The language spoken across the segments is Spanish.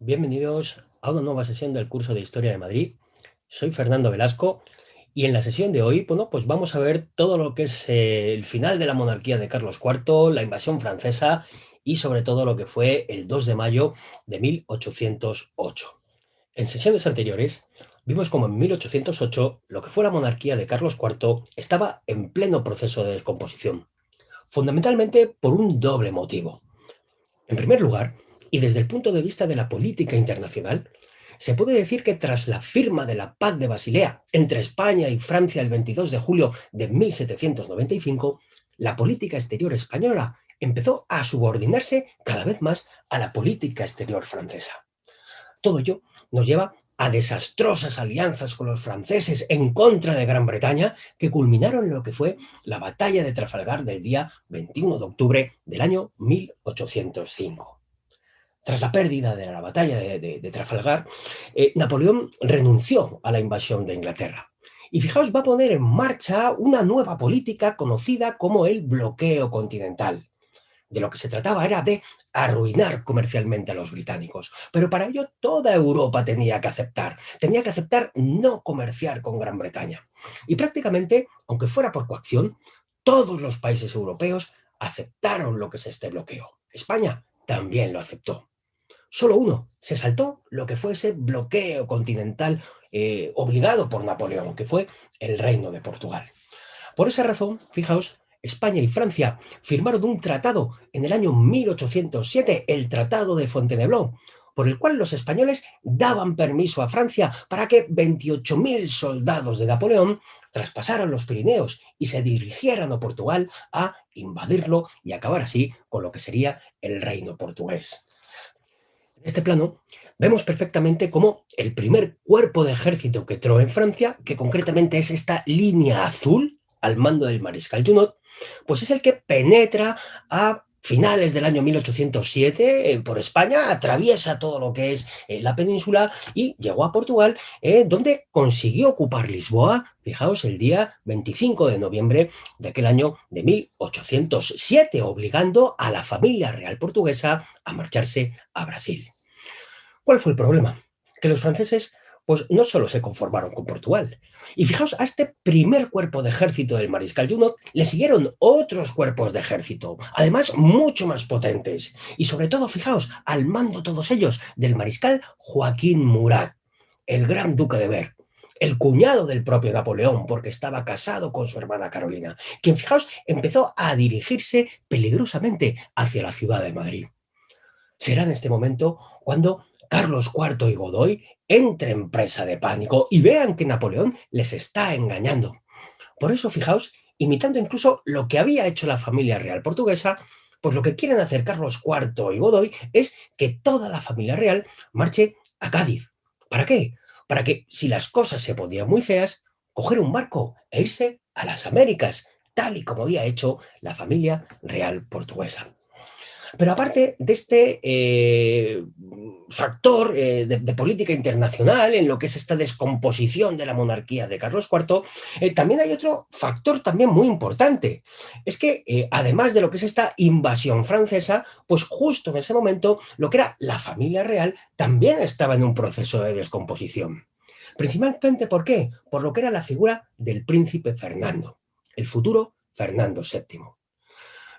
Bienvenidos a una nueva sesión del curso de Historia de Madrid. Soy Fernando Velasco y en la sesión de hoy, bueno, pues vamos a ver todo lo que es el final de la monarquía de Carlos IV, la invasión francesa y sobre todo lo que fue el 2 de mayo de 1808. En sesiones anteriores vimos como en 1808 lo que fue la monarquía de Carlos IV estaba en pleno proceso de descomposición, fundamentalmente por un doble motivo. En primer lugar, y desde el punto de vista de la política internacional, se puede decir que tras la firma de la Paz de Basilea entre España y Francia el 22 de julio de 1795, la política exterior española empezó a subordinarse cada vez más a la política exterior francesa. Todo ello nos lleva a desastrosas alianzas con los franceses en contra de Gran Bretaña que culminaron en lo que fue la batalla de Trafalgar del día 21 de octubre del año 1805. Tras la pérdida de la batalla de Trafalgar, Napoleón renunció a la invasión de Inglaterra. Y fijaos, va a poner en marcha una nueva política conocida como el bloqueo continental. De lo que se trataba era de arruinar comercialmente a los británicos. Pero para ello toda Europa tenía que aceptar no comerciar con Gran Bretaña. Y prácticamente, aunque fuera por coacción, todos los países europeos aceptaron lo que es este bloqueo. España también lo aceptó. Solo uno se saltó lo que fue ese bloqueo continental obligado por Napoleón, que fue el Reino de Portugal. Por esa razón, fijaos, España y Francia firmaron un tratado en el año 1807, el Tratado de Fontainebleau, por el cual los españoles daban permiso a Francia para que 28.000 soldados de Napoleón traspasaran los Pirineos y se dirigieran a Portugal a invadirlo y acabar así con lo que sería el reino portugués. En este plano vemos perfectamente cómo el primer cuerpo de ejército que entró en Francia, que concretamente es esta línea azul al mando del mariscal Junot, pues es el que penetra a finales del año 1807 por España, atraviesa todo lo que es la península y llegó a Portugal, donde consiguió ocupar Lisboa, fijaos, el día 25 de noviembre de aquel año de 1807, obligando a la familia real portuguesa a marcharse a Brasil. ¿Cuál fue el problema? Que los franceses pues no solo se conformaron con Portugal. Y fijaos, a este primer cuerpo de ejército del mariscal Junot le siguieron otros cuerpos de ejército, además mucho más potentes. Y sobre todo, fijaos, al mando todos ellos del mariscal Joaquín Murat, el gran duque de Berg, el cuñado del propio Napoleón, porque estaba casado con su hermana Carolina, quien, fijaos, empezó a dirigirse peligrosamente hacia la ciudad de Madrid. Será en este momento cuando Carlos IV y Godoy entren presa de pánico y vean que Napoleón les está engañando. Por eso, fijaos, imitando incluso lo que había hecho la familia real portuguesa, pues lo que quieren hacer Carlos IV y Godoy es que toda la familia real marche a Cádiz. ¿Para qué? Para que, si las cosas se podían muy feas, coger un barco e irse a las Américas, tal y como había hecho la familia real portuguesa. Pero aparte de este factor de política internacional en lo que es esta descomposición de la monarquía de Carlos IV, también hay otro factor también muy importante. Es que además de lo que es esta invasión francesa, pues justo en ese momento lo que era la familia real también estaba en un proceso de descomposición. Principalmente, ¿por qué? Por lo que era la figura del príncipe Fernando, el futuro Fernando VII.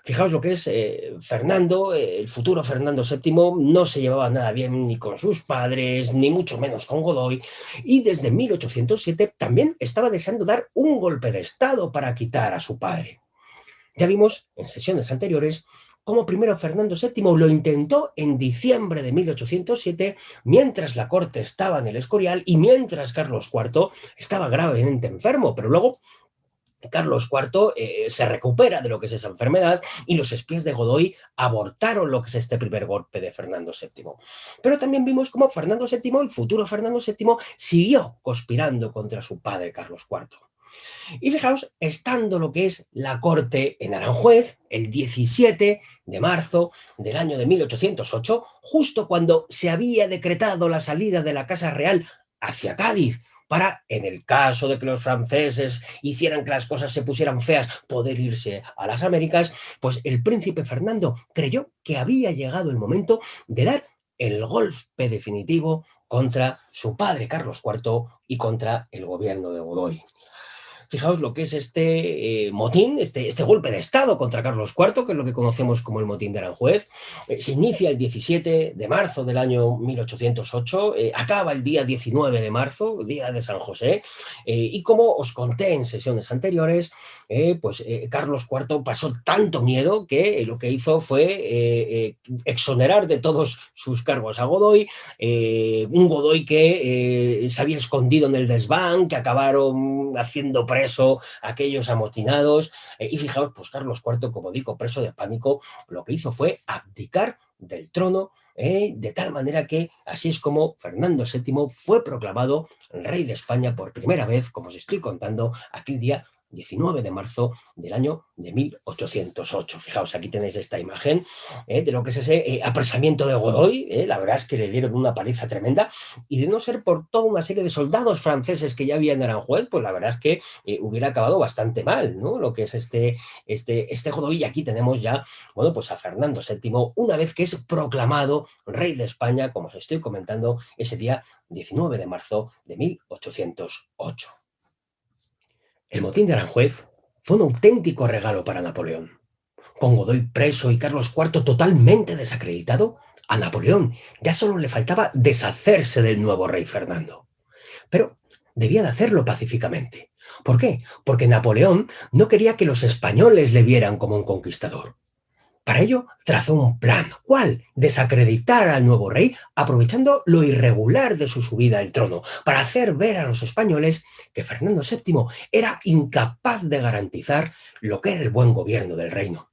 Fijaos lo que es Fernando, el futuro Fernando VII, no se llevaba nada bien ni con sus padres, ni mucho menos con Godoy, y desde 1807 también estaba deseando dar un golpe de Estado para quitar a su padre. Ya vimos en sesiones anteriores cómo primero Fernando VII lo intentó en diciembre de 1807, mientras la corte estaba en el Escorial y mientras Carlos IV estaba gravemente enfermo, pero luego Carlos IV se recupera de lo que es esa enfermedad y los espías de Godoy abortaron lo que es este primer golpe de Fernando VII. Pero también vimos cómo Fernando VII, el futuro Fernando VII, siguió conspirando contra su padre Carlos IV. Y fijaos, estando lo que es la corte en Aranjuez, el 17 de marzo del año de 1808, justo cuando se había decretado la salida de la Casa Real hacia Cádiz, para, en el caso de que los franceses hicieran que las cosas se pusieran feas, poder irse a las Américas, pues el príncipe Fernando creyó que había llegado el momento de dar el golpe definitivo contra su padre Carlos IV y contra el gobierno de Godoy. Fijaos lo que es este motín, este golpe de Estado contra Carlos IV, que es lo que conocemos como el motín de Aranjuez. Se inicia el 17 de marzo del año 1808, acaba el día 19 de marzo, día de San José, y como os conté en sesiones anteriores, Carlos IV pasó tanto miedo que lo que hizo fue exonerar de todos sus cargos a Godoy, un Godoy que se había escondido en el desván, que acabaron haciendo preso a aquellos amotinados. Y fijaos, pues Carlos IV, como digo, preso de pánico, lo que hizo fue abdicar del trono, de tal manera que así es como Fernando VII fue proclamado rey de España por primera vez, como os estoy contando, aquel día 19 de marzo del año de 1808. Fijaos, aquí tenéis esta imagen de lo que es ese apresamiento de Godoy. La verdad es que le dieron una paliza tremenda, y de no ser por toda una serie de soldados franceses que ya había en Aranjuez, pues la verdad es que hubiera acabado bastante mal, ¿no? Lo que es este Godoy. Y aquí tenemos ya, bueno, pues a Fernando VII, una vez que es proclamado rey de España, como os estoy comentando, ese día 19 de marzo de 1808. El motín de Aranjuez fue un auténtico regalo para Napoleón. Con Godoy preso y Carlos IV totalmente desacreditado, a Napoleón ya solo le faltaba deshacerse del nuevo rey Fernando. Pero debía de hacerlo pacíficamente. ¿Por qué? Porque Napoleón no quería que los españoles le vieran como un conquistador. Para ello trazó un plan. ¿Cuál? Desacreditar al nuevo rey aprovechando lo irregular de su subida al trono, para hacer ver a los españoles que Fernando VII era incapaz de garantizar lo que era el buen gobierno del reino.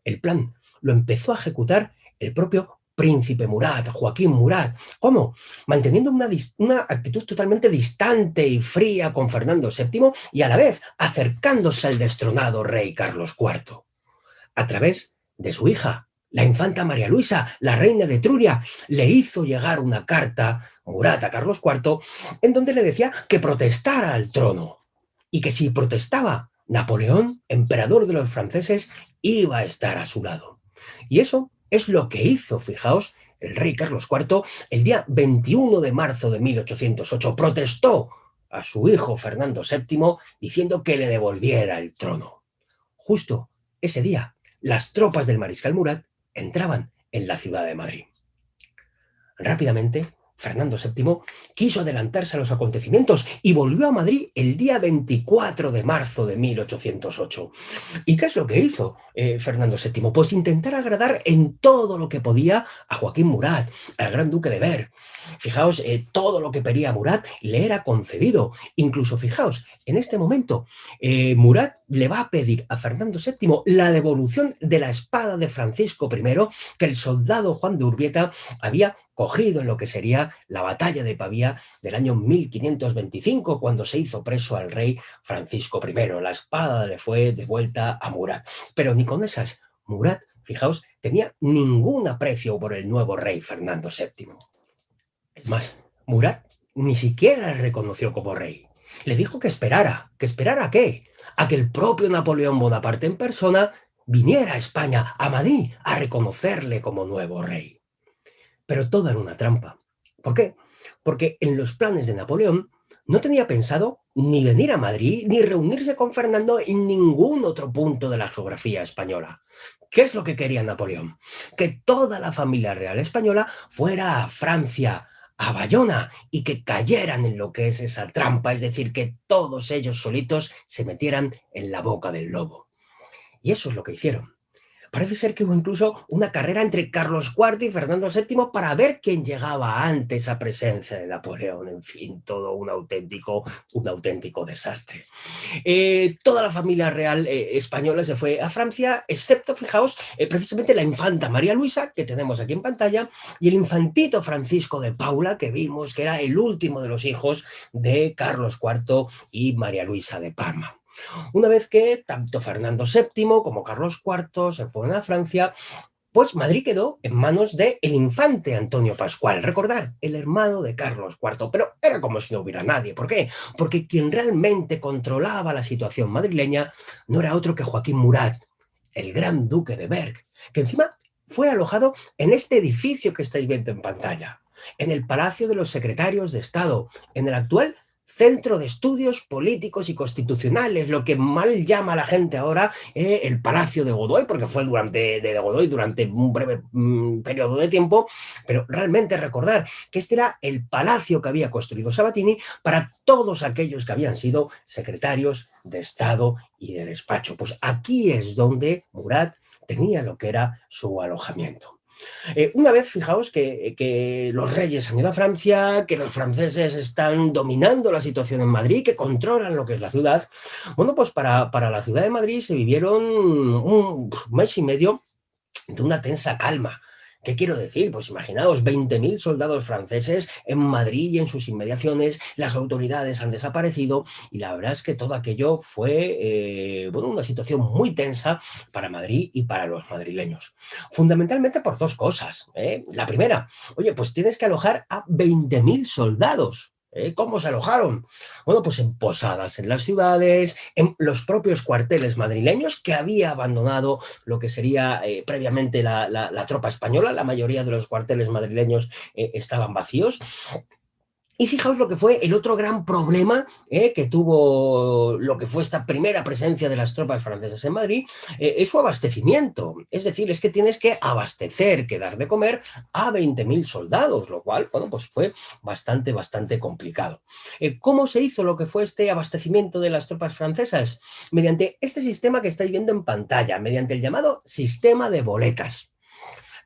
El plan lo empezó a ejecutar el propio príncipe Murat, Joaquín Murat. ¿Cómo? Manteniendo una actitud totalmente distante y fría con Fernando VII, y a la vez acercándose al destronado rey Carlos IV. A través de su hija, la infanta María Luisa, la reina de Etruria, le hizo llegar una carta, Murat, a Carlos IV, en donde le decía que protestara al trono, y que si protestaba, Napoleón, emperador de los franceses, iba a estar a su lado. Y eso es lo que hizo, fijaos, el rey Carlos IV el día 21 de marzo de 1808. Protestó a su hijo Fernando VII diciendo que le devolviera el trono. Justo ese día, las tropas del mariscal Murat entraban en la ciudad de Madrid. Rápidamente, Fernando VII quiso adelantarse a los acontecimientos y volvió a Madrid el día 24 de marzo de 1808. ¿Y qué es lo que hizo Fernando VII? Pues intentar agradar en todo lo que podía a Joaquín Murat, al gran duque de Berg. Fijaos, todo lo que pedía Murat le era concedido. Incluso, fijaos, en este momento, Murat le va a pedir a Fernando VII la devolución de la espada de Francisco I, que el soldado Juan de Urbieta había cogido en lo que sería la batalla de Pavía del año 1525, cuando se hizo preso al rey Francisco I. La espada le fue devuelta a Murat. Pero ni con esas, Murat, fijaos, tenía ningún aprecio por el nuevo rey Fernando VII. Es más, Murat ni siquiera le reconoció como rey. Le dijo que esperara. ¿Que esperara a qué? A que el propio Napoleón Bonaparte en persona viniera a España, a Madrid, a reconocerle como nuevo rey. Pero todo era una trampa. ¿Por qué? Porque en los planes de Napoleón no tenía pensado ni venir a Madrid ni reunirse con Fernando en ningún otro punto de la geografía española. ¿Qué es lo que quería Napoleón? Que toda la familia real española fuera a Francia, a Bayona, y que cayeran en lo que es esa trampa, es decir, que todos ellos solitos se metieran en la boca del lobo. Y eso es lo que hicieron. Parece ser que hubo incluso una carrera entre Carlos IV y Fernando VII para ver quién llegaba antes a presencia de Napoleón. En fin, todo un auténtico desastre. Toda la familia real española se fue a Francia, excepto, fijaos, precisamente la infanta María Luisa, que tenemos aquí en pantalla, y el infantito Francisco de Paula, que vimos que era el último de los hijos de Carlos IV y María Luisa de Parma. Una vez que tanto Fernando VII como Carlos IV se fueron a Francia, pues Madrid quedó en manos del infante Antonio Pascual, recordar, el hermano de Carlos IV, pero era como si no hubiera nadie. ¿Por qué? Porque quien realmente controlaba la situación madrileña no era otro que Joaquín Murat, el gran duque de Berg, que encima fue alojado en este edificio que estáis viendo en pantalla, en el Palacio de los Secretarios de Estado, en el actual Centro de Estudios Políticos y Constitucionales, lo que mal llama a la gente ahora el Palacio de Godoy, porque fue de Godoy durante un breve periodo de tiempo, pero realmente recordar que este era el palacio que había construido Sabatini para todos aquellos que habían sido secretarios de Estado y de despacho. Pues aquí es donde Murat tenía lo que era su alojamiento. Una vez, fijaos que los reyes han ido a Francia, que los franceses están dominando la situación en Madrid, que controlan lo que es la ciudad, bueno, pues para la ciudad de Madrid se vivieron un mes y medio de una tensa calma. ¿Qué quiero decir? Pues imaginaos 20.000 soldados franceses en Madrid y en sus inmediaciones, las autoridades han desaparecido y la verdad es que todo aquello fue bueno, una situación muy tensa para Madrid y para los madrileños. Fundamentalmente por dos cosas. La primera, oye, pues tienes que alojar a 20.000 soldados. ¿Cómo se alojaron? Bueno, pues en posadas en las ciudades, en los propios cuarteles madrileños que había abandonado lo que sería previamente la tropa española. La mayoría de los cuarteles madrileños estaban vacíos. Y fijaos lo que fue el otro gran problema que tuvo lo que fue esta primera presencia de las tropas francesas en Madrid, es su abastecimiento. Es decir, es que tienes que abastecer, que dar de comer a 20.000 soldados, lo cual, bueno, pues fue bastante complicado. ¿Cómo se hizo lo que fue este abastecimiento de las tropas francesas? Mediante este sistema que estáis viendo en pantalla, mediante el llamado sistema de boletas.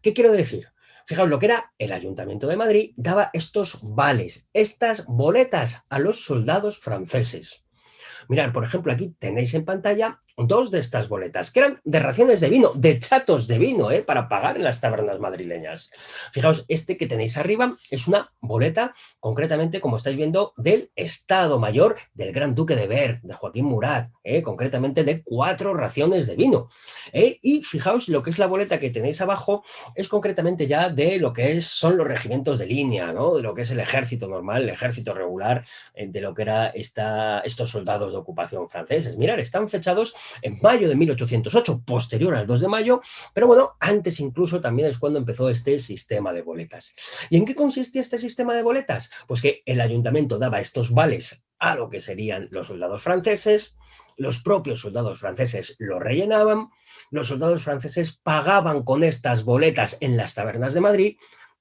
¿Qué quiero decir? Fijaos, lo que era el Ayuntamiento de Madrid daba estos vales, estas boletas a los soldados franceses. Mirad, por ejemplo, aquí tenéis en pantalla dos de estas boletas, que eran de raciones de vino, de chatos de vino, para pagar en las tabernas madrileñas. Fijaos, este que tenéis arriba es una boleta, concretamente, como estáis viendo, del Estado Mayor del Gran Duque de Berg, de Joaquín Murat, concretamente de 4 raciones de vino. Y fijaos, lo que es la boleta que tenéis abajo es concretamente ya de lo que son los regimientos de línea, ¿no? De lo que es el ejército normal, el ejército regular, de lo que era estos soldados de ocupación franceses. Mirad, están fechados en mayo de 1808, posterior al 2 de mayo, pero bueno, antes incluso también es cuando empezó este sistema de boletas. ¿Y en qué consistía este sistema de boletas? Pues que el ayuntamiento daba estos vales a lo que serían los soldados franceses, los propios soldados franceses lo rellenaban, los soldados franceses pagaban con estas boletas en las tabernas de Madrid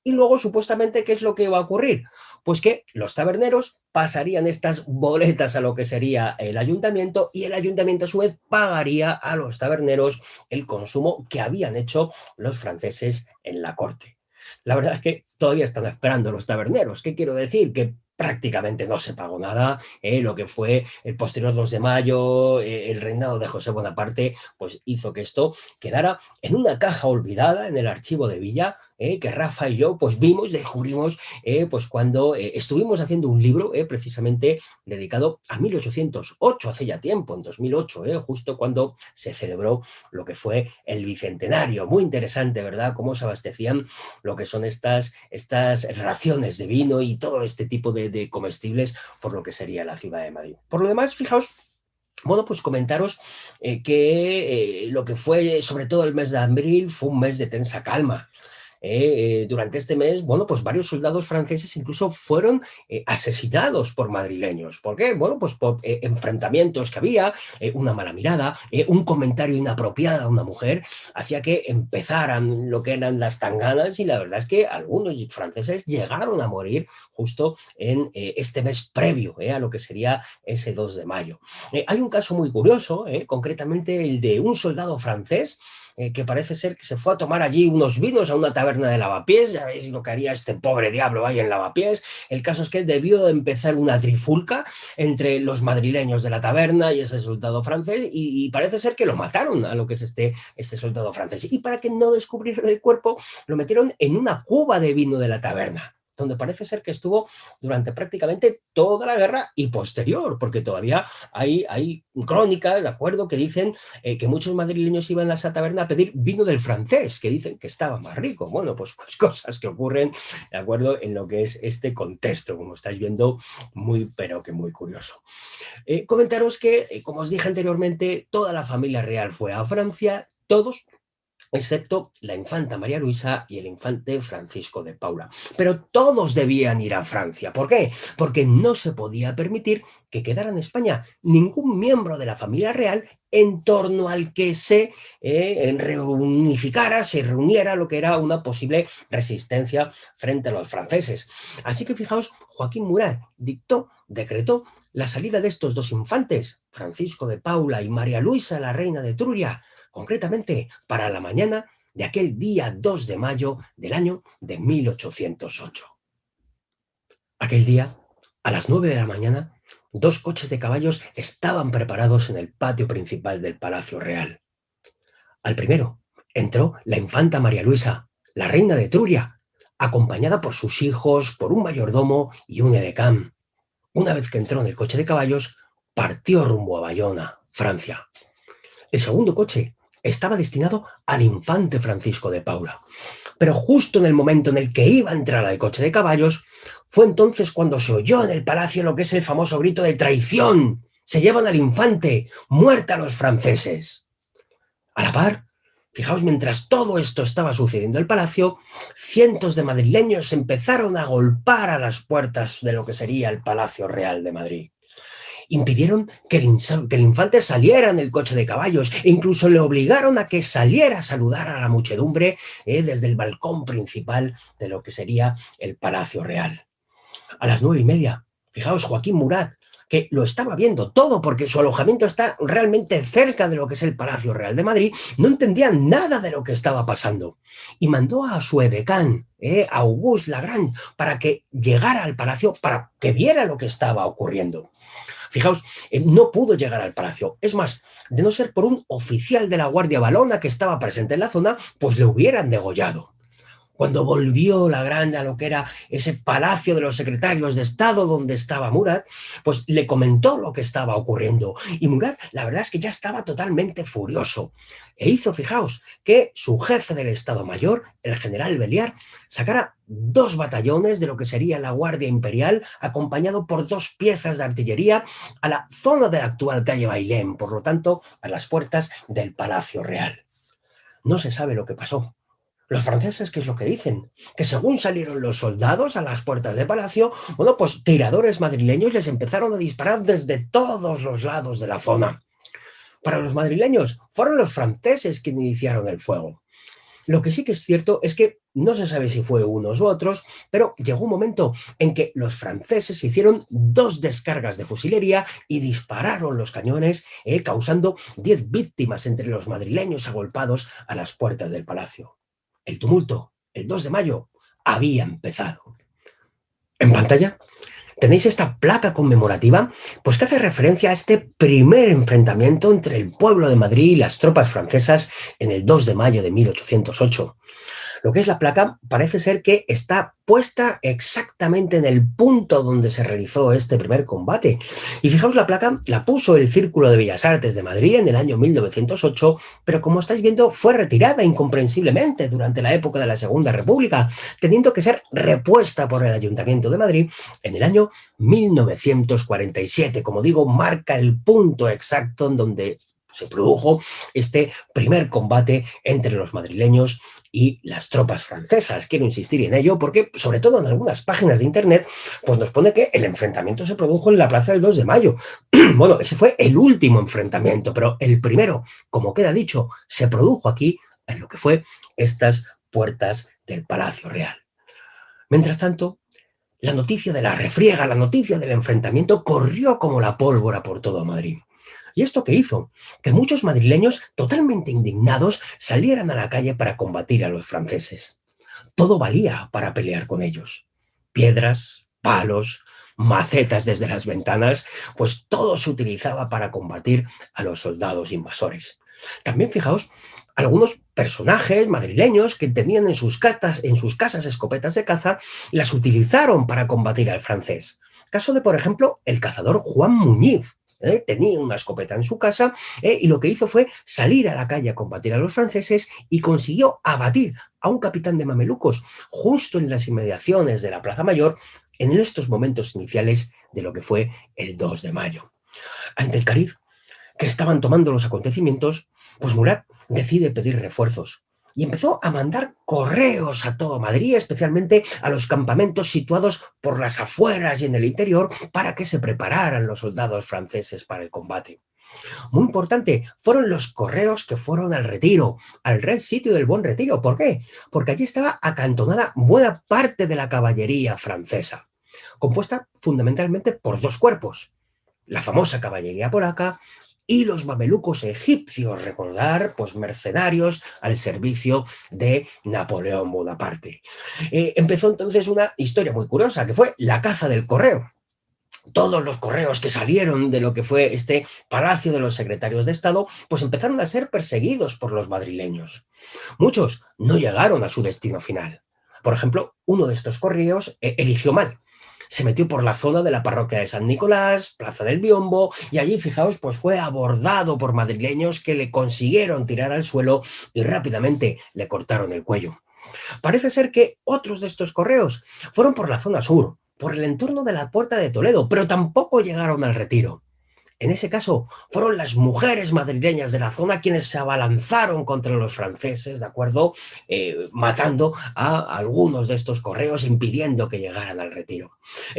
y luego supuestamente, ¿qué es lo que iba a ocurrir? Pues que los taberneros pasarían estas boletas a lo que sería el ayuntamiento y el ayuntamiento a su vez pagaría a los taberneros el consumo que habían hecho los franceses en la corte. La verdad es que todavía están esperando los taberneros. ¿Qué quiero decir? Que prácticamente no se pagó nada. Lo que fue el posterior 2 de mayo, el reinado de José Bonaparte, pues hizo que esto quedara en una caja olvidada en el archivo de Villa, que Rafa y yo pues vimos, descubrimos pues cuando estuvimos haciendo un libro precisamente dedicado a 1808, hace ya tiempo, en 2008, justo cuando se celebró lo que fue el bicentenario. Muy interesante, ¿verdad? Cómo se abastecían lo que son estas raciones de vino y todo este tipo de comestibles por lo que sería la ciudad de Madrid. Por lo demás, fijaos, bueno, pues comentaros que lo que fue sobre todo el mes de abril fue un mes de tensa calma. Durante este mes, bueno, pues varios soldados franceses incluso fueron asesinados por madrileños. ¿Por qué? Bueno, pues por enfrentamientos que había, una mala mirada, un comentario inapropiado a una mujer, hacía que empezaran lo que eran las tanganas y la verdad es que algunos franceses llegaron a morir justo en este mes previo a lo que sería ese 2 de mayo. Hay un caso muy curioso, concretamente el de un soldado francés que parece ser que se fue a tomar allí unos vinos a una taberna de Lavapiés. Ya veis lo que haría este pobre diablo ahí en Lavapiés. El caso es que debió empezar una trifulca entre los madrileños de la taberna y ese soldado francés y parece ser que lo mataron a lo que es este soldado francés. Y para que no descubrieran el cuerpo, lo metieron en una cuba de vino de la taberna, donde parece ser que estuvo durante prácticamente toda la guerra y posterior, porque todavía hay crónicas, ¿de acuerdo?, que dicen que muchos madrileños iban a esa taberna a pedir vino del francés, que dicen que estaba más rico. Bueno, pues cosas que ocurren, ¿de acuerdo?, en lo que es este contexto, como estáis viendo, muy, pero que muy curioso. Comentaros que, como os dije anteriormente, toda la familia real fue a Francia, todos excepto la infanta María Luisa y el infante Francisco de Paula. Pero todos debían ir a Francia. ¿Por qué? Porque no se podía permitir que quedara en España ningún miembro de la familia real en torno al que se reunificara, se reuniera lo que era una posible resistencia frente a los franceses. Así que fijaos, Joaquín Murat decretó la salida de estos dos infantes, Francisco de Paula y María Luisa, la reina de Etruria, concretamente para la mañana de aquel día 2 de mayo del año de 1808. Aquel día, a las 9 de la mañana, dos coches de caballos estaban preparados en el patio principal del Palacio Real. Al primero entró la infanta María Luisa, la reina de Etruria, acompañada por sus hijos, por un mayordomo y un edecán. Una vez que entró en el coche de caballos, partió rumbo a Bayona, Francia. El segundo coche estaba destinado al infante Francisco de Paula. Pero justo en el momento en el que iba a entrar al coche de caballos, fue entonces cuando se oyó en el palacio lo que es el famoso grito de traición. Se llevan al infante, muerta a los franceses. A la par, fijaos, mientras todo esto estaba sucediendo en el palacio, cientos de madrileños empezaron a golpear a las puertas de lo que sería el Palacio Real de Madrid. Impidieron que el infante saliera en el coche de caballos e incluso le obligaron a que saliera a saludar a la muchedumbre desde el balcón principal de lo que sería el Palacio Real. A las 9:30, fijaos, Joaquín Murat, que lo estaba viendo todo porque su alojamiento está realmente cerca de lo que es el Palacio Real de Madrid, no entendía nada de lo que estaba pasando y mandó a su edecán, Auguste Lagrange, para que llegara al palacio, para que viera lo que estaba ocurriendo. Fijaos, no pudo llegar al palacio. Es más, de no ser por un oficial de la Guardia Valona que estaba presente en la zona, pues le hubieran degollado. Cuando volvió Lagrange a lo que era ese palacio de los secretarios de Estado donde estaba Murat, pues le comentó lo que estaba ocurriendo. Y Murat, la verdad es que ya estaba totalmente furioso. E hizo, fijaos, que su jefe del Estado Mayor, el general Belliard, sacara dos batallones de lo que sería la Guardia Imperial, acompañado por dos piezas de artillería, a la zona de la actual calle Bailén, por lo tanto, a las puertas del Palacio Real. No se sabe lo que pasó. Los franceses, ¿qué es lo que dicen? Que según salieron los soldados a las puertas del palacio, bueno, pues tiradores madrileños les empezaron a disparar desde todos los lados de la zona. Para los madrileños, fueron los franceses quienes iniciaron el fuego. Lo que sí que es cierto es que no se sabe si fue unos u otros, pero llegó un momento en que los franceses hicieron dos descargas de fusilería y dispararon los cañones, causando 10 víctimas entre los madrileños agolpados a las puertas del palacio. El tumulto, el 2 de mayo, había empezado. En pantalla tenéis esta placa conmemorativa, pues que hace referencia a este primer enfrentamiento entre el pueblo de Madrid y las tropas francesas en el 2 de mayo de 1808. Lo que es la placa parece ser que está puesta exactamente en el punto donde se realizó este primer combate. Y fijaos, la placa la puso el Círculo de Bellas Artes de Madrid en el año 1908, pero como estáis viendo fue retirada incomprensiblemente durante la época de la Segunda República, teniendo que ser repuesta por el Ayuntamiento de Madrid en el año 1947. Como digo, marca el punto exacto en donde se produjo este primer combate entre los madrileños y las tropas francesas. Quiero insistir en ello porque, sobre todo en algunas páginas de internet, pues nos pone que el enfrentamiento se produjo en la plaza del 2 de mayo. Bueno, ese fue el último enfrentamiento, pero el primero, como queda dicho, se produjo aquí en lo que fue estas puertas del Palacio Real. Mientras tanto, la noticia de la refriega, la noticia del enfrentamiento corrió como la pólvora por todo Madrid. ¿Y esto qué hizo? Que muchos madrileños, totalmente indignados, salieran a la calle para combatir a los franceses. Todo valía para pelear con ellos. Piedras, palos, macetas desde las ventanas, pues todo se utilizaba para combatir a los soldados invasores. También fijaos, algunos personajes madrileños que tenían en sus casas escopetas de caza, las utilizaron para combatir al francés. Caso de, por ejemplo, el cazador Juan Muñiz. Tenía una escopeta en su casa y lo que hizo fue salir a la calle a combatir a los franceses y consiguió abatir a un capitán de mamelucos justo en las inmediaciones de la Plaza Mayor en estos momentos iniciales de lo que fue el 2 de mayo. Ante el cariz que estaban tomando los acontecimientos, pues Murat decide pedir refuerzos. y empezó a mandar correos a todo Madrid, especialmente a los campamentos situados por las afueras y en el interior, para que se prepararan los soldados franceses para el combate. Muy importante, fueron los correos que fueron al Retiro, al Real Sitio del Buen Retiro. ¿Por qué? Porque allí estaba acantonada buena parte de la caballería francesa, compuesta fundamentalmente por dos cuerpos: la famosa caballería polaca y los mamelucos egipcios, recordar, pues mercenarios al servicio de Napoleón Bonaparte. Empezó entonces una historia muy curiosa, que fue la caza del correo. Todos los correos que salieron de lo que fue este Palacio de los Secretarios de Estado, pues empezaron a ser perseguidos por los madrileños. Muchos no llegaron a su destino final. Por ejemplo, uno de estos correos eligió mal. Se metió por la zona de la parroquia de San Nicolás, Plaza del Biombo, y allí, fijaos, pues fue abordado por madrileños que le consiguieron tirar al suelo y rápidamente le cortaron el cuello. Parece ser que otros de estos correos fueron por la zona sur, por el entorno de la Puerta de Toledo, pero tampoco llegaron al Retiro. En ese caso, fueron las mujeres madrileñas de la zona quienes se abalanzaron contra los franceses, ¿de acuerdo? Matando a algunos de estos correos, impidiendo que llegaran al Retiro.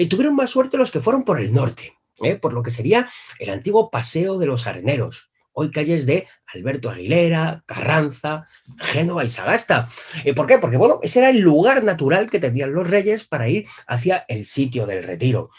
Tuvieron más suerte los que fueron por el norte, por lo que sería el antiguo Paseo de los Areneros, hoy calles de Alberto Aguilera, Carranza, Génova y Sagasta. ¿Por qué? Porque, bueno, ese era el lugar natural que tenían los reyes para ir hacia el sitio del Retiro.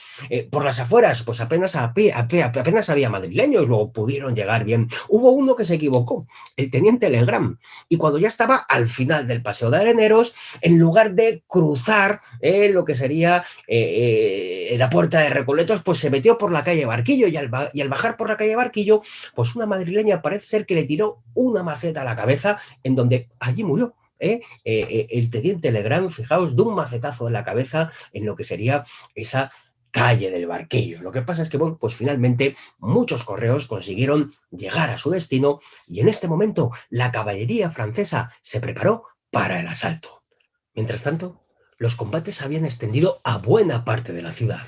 Por las afueras, pues apenas había madrileños, luego pudieron llegar bien. Hubo uno que se equivocó, el teniente Legrand, y cuando ya estaba al final del Paseo de Areneros, en lugar de cruzar lo que sería la Puerta de Recoletos, pues se metió por la calle Barquillo, y al bajar por la calle Barquillo, pues una madrileña parece ser que le tiró una maceta a la cabeza, en donde allí murió. El teniente Legrand, fijaos, de un macetazo en la cabeza en lo que sería esa calle del Barquillo. Lo que pasa es que, bueno, pues finalmente muchos correos consiguieron llegar a su destino, y en este momento la caballería francesa se preparó para el asalto. Mientras tanto, los combates se habían extendido a buena parte de la ciudad.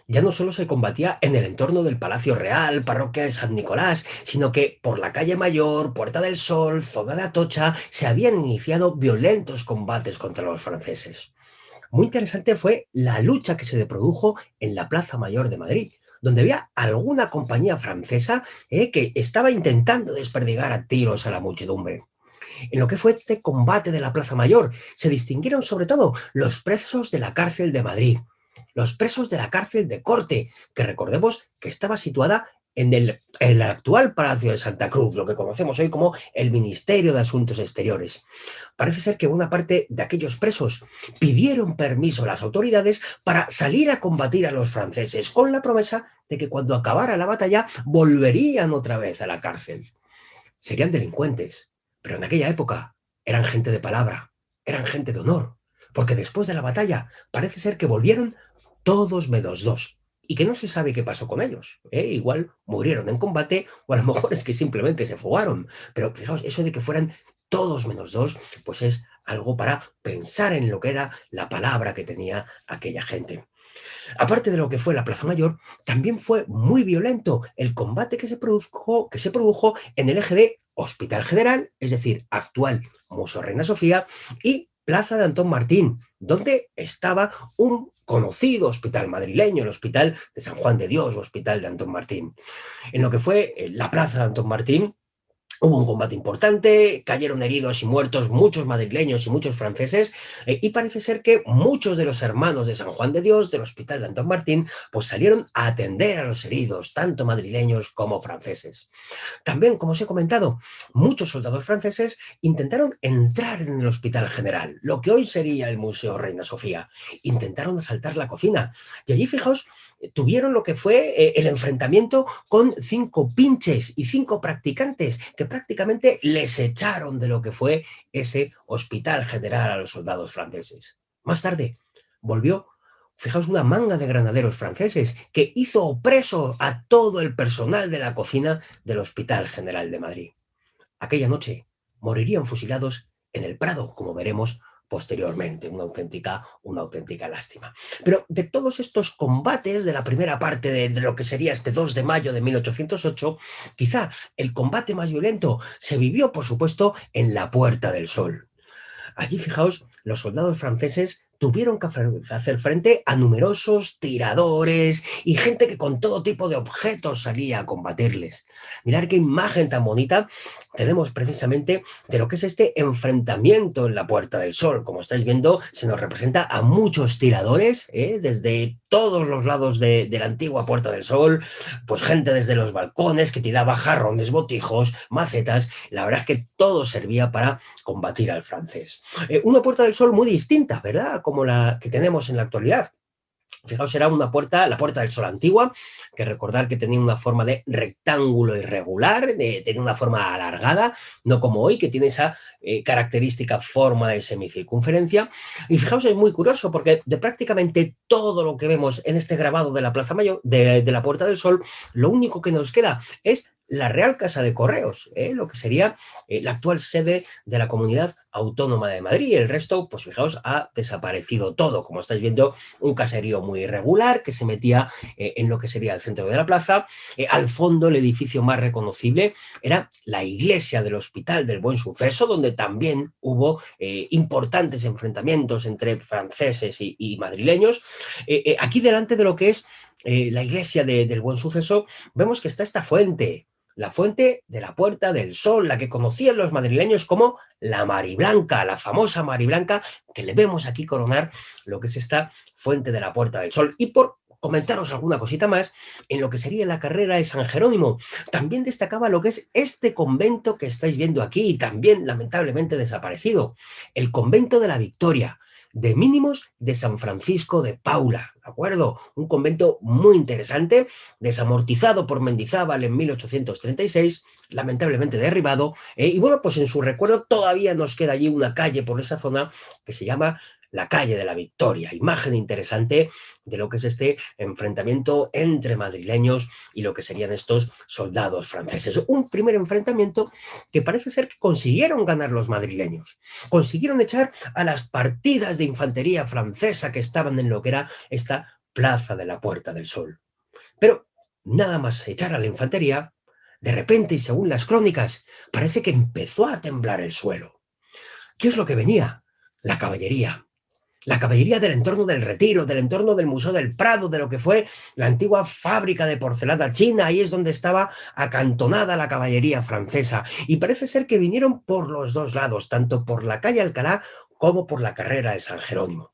Ya no solo se combatía en el entorno del Palacio Real, parroquia de San Nicolás, sino que por la calle Mayor, Puerta del Sol, zona de Atocha, se habían iniciado violentos combates contra los franceses. Muy interesante fue la lucha que se produjo en la Plaza Mayor de Madrid, donde había alguna compañía francesa que estaba intentando desperdigar a tiros a la muchedumbre. En lo que fue este combate de la Plaza Mayor, se distinguieron sobre todo los presos de la cárcel de Madrid, los presos de la cárcel de Corte, que recordemos que estaba situada en el actual Palacio de Santa Cruz, lo que conocemos hoy como el Ministerio de Asuntos Exteriores. Parece ser que una parte de aquellos presos pidieron permiso a las autoridades para salir a combatir a los franceses, con la promesa de que cuando acabara la batalla volverían otra vez a la cárcel. Serían delincuentes, pero en aquella época eran gente de palabra, eran gente de honor, porque después de la batalla parece ser que volvieron todos menos dos, y que no se sabe qué pasó con ellos. Igual murieron en combate, o a lo mejor es que simplemente se fugaron. Pero fijaos, eso de que fueran todos menos dos, pues es algo para pensar en lo que era la palabra que tenía aquella gente. Aparte de lo que fue la Plaza Mayor, también fue muy violento el combate que se produjo en el eje de Hospital General, es decir, actual Museo Reina Sofía, y Plaza de Antón Martín, donde estaba un conocido hospital madrileño, el Hospital de San Juan de Dios, o Hospital de Antón Martín. En lo que fue la Plaza de Antón Martín, hubo un combate importante, cayeron heridos y muertos muchos madrileños y muchos franceses, y parece ser que muchos de los hermanos de San Juan de Dios, del Hospital de Antón Martín, pues salieron a atender a los heridos, tanto madrileños como franceses. También, como os he comentado, muchos soldados franceses intentaron entrar en el Hospital General, lo que hoy sería el Museo Reina Sofía. Intentaron asaltar la cocina, y allí, fijaos, tuvieron lo que fue el enfrentamiento con 5 pinches y 5 practicantes que prácticamente les echaron de lo que fue ese Hospital General a los soldados franceses. Más tarde volvió, fijaos, una manga de granaderos franceses que hizo preso a todo el personal de la cocina del Hospital General de Madrid. Aquella noche morirían fusilados en el Prado, como veremos posteriormente, una auténtica lástima. Pero de todos estos combates de la primera parte de lo que sería este 2 de mayo de 1808, quizá el combate más violento se vivió, por supuesto, en la Puerta del Sol. Allí, fijaos, los soldados franceses tuvieron que hacer frente a numerosos tiradores y gente que con todo tipo de objetos salía a combatirles. Mirad qué imagen tan bonita tenemos precisamente de lo que es este enfrentamiento en la Puerta del Sol. Como estáis viendo, se nos representa a muchos tiradores, desde todos los lados de la antigua Puerta del Sol, pues gente desde los balcones que tiraba jarrones, botijos, macetas. La verdad es que todo servía para combatir al francés. Una Puerta del Sol muy distinta, ¿verdad? Como la que tenemos en la actualidad. Fijaos, era una puerta, la Puerta del Sol antigua, que recordar que tenía una forma de rectángulo irregular, tenía una forma alargada, no como hoy, que tiene esa característica forma de semicircunferencia. Y fijaos, es muy curioso, porque de prácticamente todo lo que vemos en este grabado de la Plaza Mayor, de la Puerta del Sol, lo único que nos queda es la Real Casa de Correos, lo que sería la actual sede de la Comunidad Autónoma de Madrid. El resto, pues fijaos, ha desaparecido todo. Como estáis viendo, un caserío muy irregular que se metía en lo que sería el centro de la plaza. Al fondo, el edificio más reconocible era la iglesia del Hospital del Buen Suceso, donde también hubo importantes enfrentamientos entre franceses y madrileños. Aquí delante de lo que es la iglesia del Buen Suceso, vemos que está esta fuente, la fuente de la Puerta del Sol, la que conocían los madrileños como la Mariblanca, la famosa Mariblanca, que le vemos aquí coronar lo que es esta fuente de la Puerta del Sol. Y por comentaros alguna cosita más, en lo que sería la carrera de San Jerónimo, también destacaba lo que es este convento que estáis viendo aquí, y también lamentablemente desaparecido, el convento de la Victoria, de mínimos de San Francisco de Paula, ¿de acuerdo? Un convento muy interesante, desamortizado por Mendizábal en 1836, lamentablemente derribado, y bueno, pues en su recuerdo todavía nos queda allí una calle por esa zona que se llama la calle de la Victoria. Imagen interesante de lo que es este enfrentamiento entre madrileños y lo que serían estos soldados franceses. Un primer enfrentamiento que parece ser que consiguieron ganar los madrileños. Consiguieron echar a las partidas de infantería francesa que estaban en lo que era esta Plaza de la Puerta del Sol. Pero nada más echar a la infantería, de repente, y según las crónicas, parece que empezó a temblar el suelo. ¿Qué es lo que venía? La caballería. La caballería del entorno del Retiro, del entorno del Museo del Prado, de lo que fue la antigua fábrica de porcelana china. Ahí es donde estaba acantonada la caballería francesa. Y parece ser que vinieron por los dos lados, tanto por la calle Alcalá como por la carrera de San Jerónimo.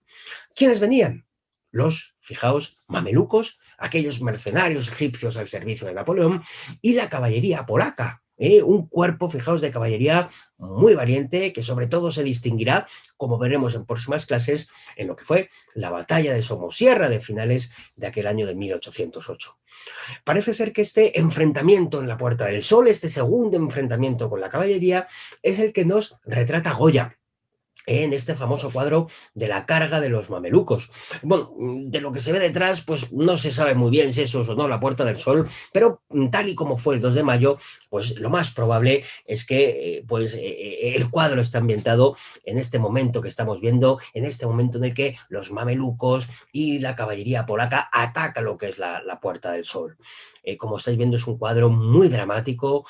¿Quiénes venían? Los, fijaos, mamelucos, aquellos mercenarios egipcios al servicio de Napoleón, y la caballería polaca, un cuerpo, fijaos, de caballería muy valiente, que sobre todo se distinguirá, como veremos en próximas clases, en lo que fue la batalla de Somosierra de finales de aquel año de 1808. Parece ser que este enfrentamiento en la Puerta del Sol, este segundo enfrentamiento con la caballería, es el que nos retrata Goya en este famoso cuadro de la carga de los mamelucos. Bueno, de lo que se ve detrás, pues no se sabe muy bien si eso es o no la Puerta del Sol, pero tal y como fue el 2 de mayo, pues lo más probable es que el cuadro está ambientado en este momento que estamos viendo, en este momento en el que los mamelucos y la caballería polaca atacan lo que es la Puerta del Sol. Como estáis viendo, es un cuadro muy dramático,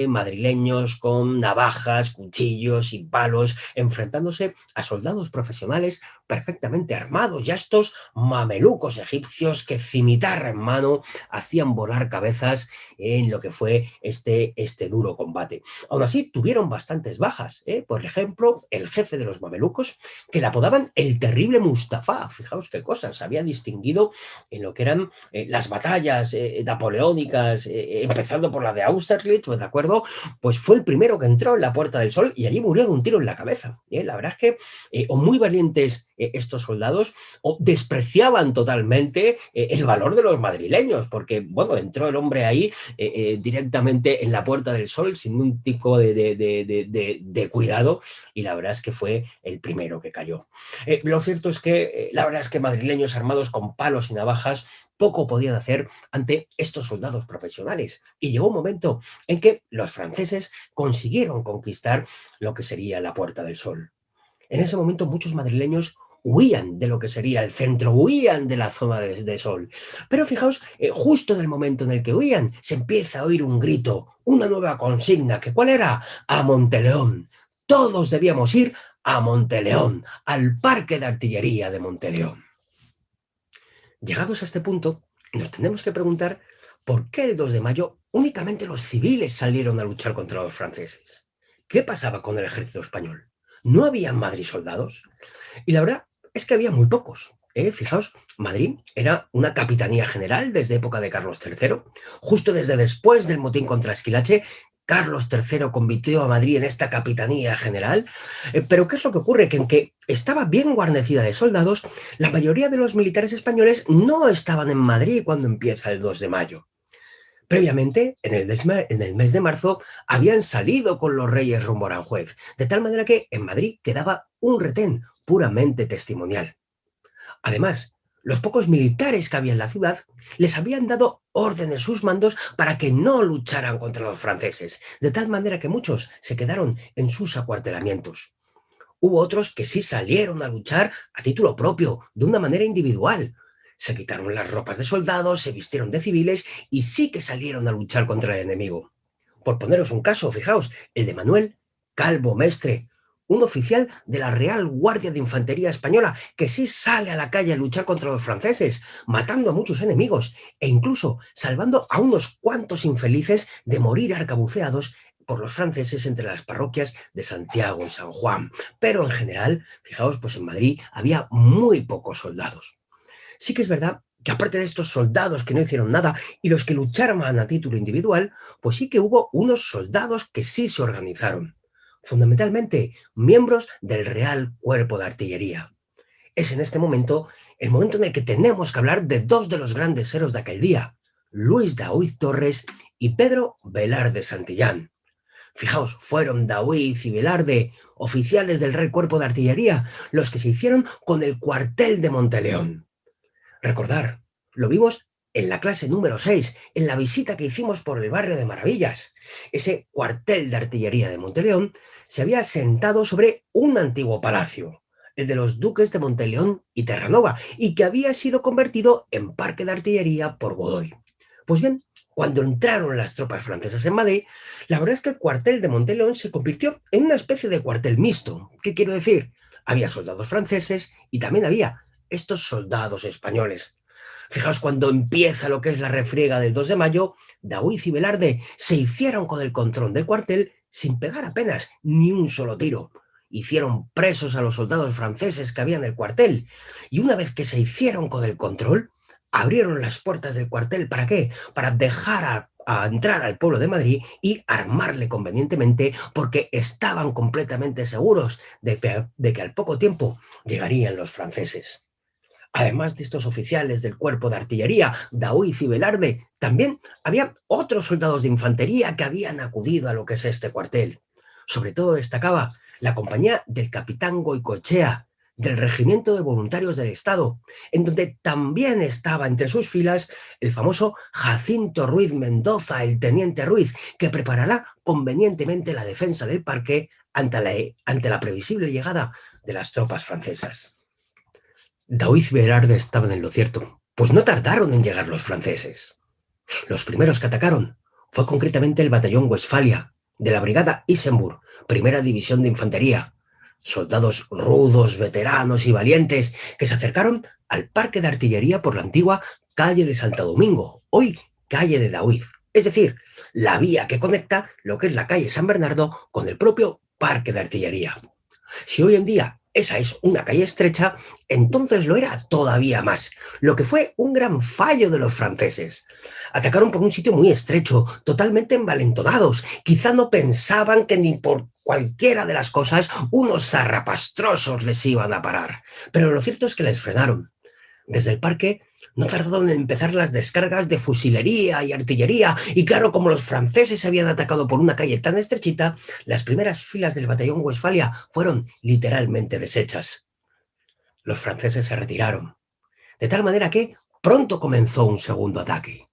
madrileños con navajas, cuchillos y palos, enfrentándose a soldados profesionales perfectamente armados, ya estos mamelucos egipcios que cimitarra en mano hacían volar cabezas en lo que fue este duro combate. Aún así, tuvieron bastantes bajas. Por ejemplo, el jefe de los mamelucos, que le apodaban el terrible Mustafa. Fijaos qué cosas, se había distinguido en lo que eran las batallas napoleónicas, empezando por la de Austerlitz, ¿de acuerdo? Pues fue el primero que entró en la Puerta del Sol y allí murió de un tiro en la cabeza. La verdad es que o muy valientes estos soldados, o despreciaban totalmente el valor de los madrileños, porque, bueno, entró el hombre ahí directamente en la Puerta del Sol sin un tipo de cuidado, y la verdad es que fue el primero que cayó. Lo cierto es que la verdad es que madrileños armados con palos y navajas poco podían hacer ante estos soldados profesionales. Y llegó un momento en que los franceses consiguieron conquistar lo que sería la Puerta del Sol. En ese momento muchos madrileños huían de lo que sería el centro, huían de la zona de sol. Pero fijaos, justo en el momento en el que huían, se empieza a oír un grito, una nueva consigna, que ¿cuál era? A Monteleón. Todos debíamos ir a Monteleón, al Parque de Artillería de Monteleón. Llegados a este punto, nos tenemos que preguntar por qué el 2 de mayo únicamente los civiles salieron a luchar contra los franceses. ¿Qué pasaba con el ejército español? ¿No había en Madrid soldados? Y la verdad es que había muy pocos. Fijaos, Madrid era una capitanía general desde época de Carlos III. Justo desde después del motín contra Esquilache, Carlos III convirtió a Madrid en esta capitanía general. Pero ¿qué es lo que ocurre? Que aunque estaba bien guarnecida de soldados, la mayoría de los militares españoles no estaban en Madrid cuando empieza el 2 de mayo. Previamente, en el mes de marzo, habían salido con los reyes rumbo a Aranjuez, de tal manera que en Madrid quedaba un retén puramente testimonial. Además, los pocos militares que había en la ciudad les habían dado órdenes sus mandos para que no lucharan contra los franceses, de tal manera que muchos se quedaron en sus acuartelamientos. Hubo otros que sí salieron a luchar a título propio, de una manera individual. Se quitaron las ropas de soldados, se vistieron de civiles y sí que salieron a luchar contra el enemigo. Por poneros un caso, fijaos, el de Manuel Calvo Mestre, un oficial de la Real Guardia de Infantería Española que sí sale a la calle a luchar contra los franceses, matando a muchos enemigos e incluso salvando a unos cuantos infelices de morir arcabuceados por los franceses entre las parroquias de Santiago y San Juan. Pero en general, fijaos, pues en Madrid había muy pocos soldados. Sí que es verdad que aparte de estos soldados que no hicieron nada y los que lucharon a título individual, pues sí que hubo unos soldados que sí se organizaron. Fundamentalmente, miembros del Real Cuerpo de Artillería. Es en este momento el momento en el que tenemos que hablar de dos de los grandes héroes de aquel día, Luis Daoíz Torres y Pedro Velarde Santillán. Fijaos, fueron Daoíz y Velarde, oficiales del Real Cuerpo de Artillería, los que se hicieron con el cuartel de Monteleón. Recordar, lo vimos en la clase número 6, en la visita que hicimos por el barrio de Maravillas. Ese cuartel de artillería de Monteleón se había asentado sobre un antiguo palacio, el de los duques de Monteleón y Terranova, y que había sido convertido en parque de artillería por Godoy. Pues bien, cuando entraron las tropas francesas en Madrid, la verdad es que el cuartel de Monteleón se convirtió en una especie de cuartel mixto. ¿Qué quiero decir? Había soldados franceses y también había estos soldados españoles. Fijaos, cuando empieza lo que es la refriega del 2 de mayo, Daoíz y Velarde se hicieron con el control del cuartel sin pegar apenas ni un solo tiro. Hicieron presos a los soldados franceses que había en el cuartel y una vez que se hicieron con el control, abrieron las puertas del cuartel. ¿Para qué? Para dejar a entrar al pueblo de Madrid y armarle convenientemente porque estaban completamente seguros de que al poco tiempo llegarían los franceses. Además de estos oficiales del cuerpo de artillería, Daoíz y Velarde, también había otros soldados de infantería que habían acudido a lo que es este cuartel. Sobre todo destacaba la compañía del capitán Goicoechea, del Regimiento de Voluntarios del Estado, en donde también estaba entre sus filas el famoso Jacinto Ruiz Mendoza, el teniente Ruiz, que preparará convenientemente la defensa del parque ante la previsible llegada de las tropas francesas. Daoíz y Velarde estaban en lo cierto, pues no tardaron en llegar los franceses. Los primeros que atacaron fue concretamente el batallón Westfalia, de la brigada Isenburg, primera división de infantería. Soldados rudos, veteranos y valientes que se acercaron al parque de artillería por la antigua calle de Santo Domingo, hoy calle de Daoíz, es decir, la vía que conecta lo que es la calle San Bernardo con el propio parque de artillería. Si hoy en día esa es una calle estrecha, entonces lo era todavía más, lo que fue un gran fallo de los franceses. Atacaron por un sitio muy estrecho, totalmente envalentonados. Quizá no pensaban que ni por cualquiera de las cosas unos zarrapastrosos les iban a parar. Pero lo cierto es que les frenaron. Desde el parque no tardaron en empezar las descargas de fusilería y artillería, y claro, como los franceses habían atacado por una calle tan estrechita, las primeras filas del batallón Westfalia fueron literalmente deshechas. Los franceses se retiraron, de tal manera que pronto comenzó un segundo ataque.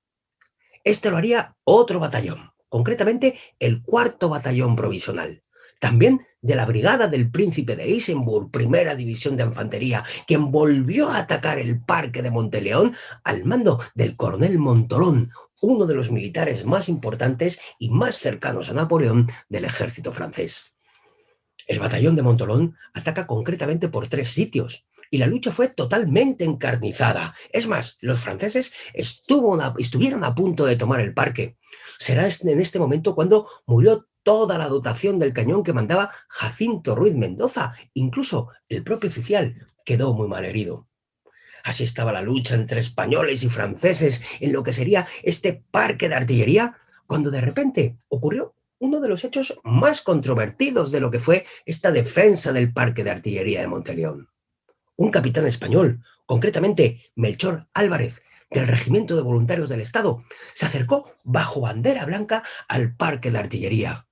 Este lo haría otro batallón, concretamente el cuarto batallón provisional, También de la brigada del príncipe de Eisenburg, primera división de infantería, quien volvió a atacar el parque de Monteleón al mando del coronel Montholon, uno de los militares más importantes y más cercanos a Napoleón del ejército francés. El batallón de Montholon ataca concretamente por 3 sitios y la lucha fue totalmente encarnizada. Es más, los franceses estuvieron a punto de tomar el parque. Será en este momento cuando murió toda la dotación del cañón que mandaba Jacinto Ruiz Mendoza. Incluso el propio oficial quedó muy mal herido. Así estaba la lucha entre españoles y franceses en lo que sería este parque de artillería, cuando de repente ocurrió uno de los hechos más controvertidos de lo que fue esta defensa del parque de artillería de Monteleón. Un capitán español, concretamente Melchor Álvarez, del Regimiento de Voluntarios del Estado, se acercó bajo bandera blanca al parque de artillería.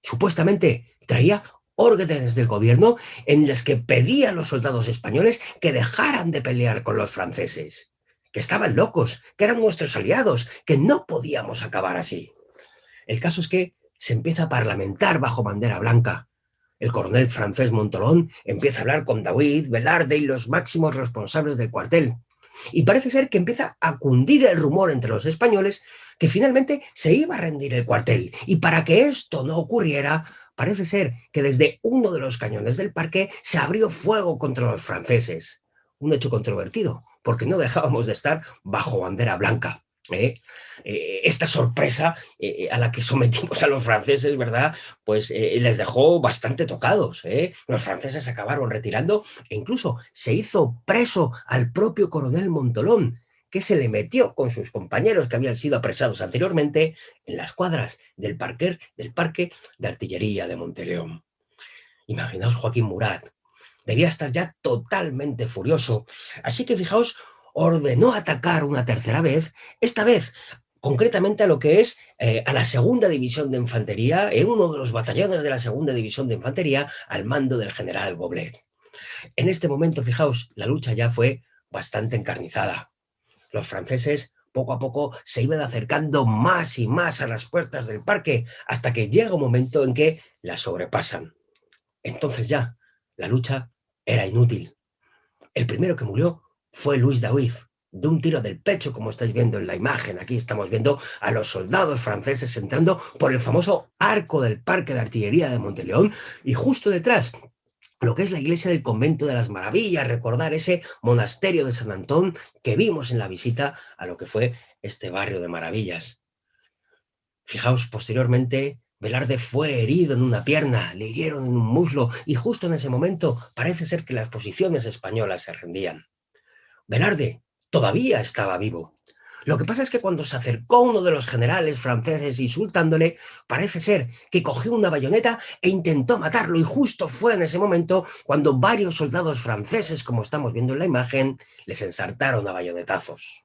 Supuestamente traía órdenes del gobierno en las que pedía a los soldados españoles que dejaran de pelear con los franceses, que estaban locos, que eran nuestros aliados, que no podíamos acabar así. El caso es que se empieza a parlamentar bajo bandera blanca. El coronel francés Montholon empieza a hablar con David, Velarde y los máximos responsables del cuartel. Y parece ser que empieza a cundir el rumor entre los españoles que finalmente se iba a rendir el cuartel. Y para que esto no ocurriera, parece ser que desde uno de los cañones del parque se abrió fuego contra los franceses. Un hecho controvertido, porque no dejábamos de estar bajo bandera blanca. Esta sorpresa a la que sometimos a los franceses, ¿verdad? Pues les dejó bastante tocados. Los franceses acabaron retirando e incluso se hizo preso al propio coronel Montholon, que se le metió con sus compañeros que habían sido apresados anteriormente en las cuadras del parque de artillería de Monteleón. Imaginaos Joaquín Murat. Debía estar ya totalmente furioso. Así que fijaos, ordenó atacar una tercera vez, esta vez concretamente a lo que es a la segunda división de infantería, en uno de los batallones de la segunda división de infantería, al mando del general Goblet. En este momento, fijaos, la lucha ya fue bastante encarnizada. Los franceses poco a poco se iban acercando más y más a las puertas del parque, hasta que llega un momento en que la sobrepasan. Entonces ya la lucha era inútil. El primero que murió fue Luis Daoiz, de un tiro del pecho, como estáis viendo en la imagen. Aquí estamos viendo a los soldados franceses entrando por el famoso arco del parque de artillería de Monteleón y justo detrás lo que es la iglesia del Convento de las Maravillas, recordar ese monasterio de San Antón que vimos en la visita a lo que fue este barrio de maravillas. Fijaos, posteriormente, Velarde fue herido en una pierna, le hirieron en un muslo y justo en ese momento parece ser que las posiciones españolas se rendían. Velarde todavía estaba vivo. Lo que pasa es que cuando se acercó uno de los generales franceses insultándole, parece ser que cogió una bayoneta e intentó matarlo, y justo fue en ese momento cuando varios soldados franceses, como estamos viendo en la imagen, les ensartaron a bayonetazos.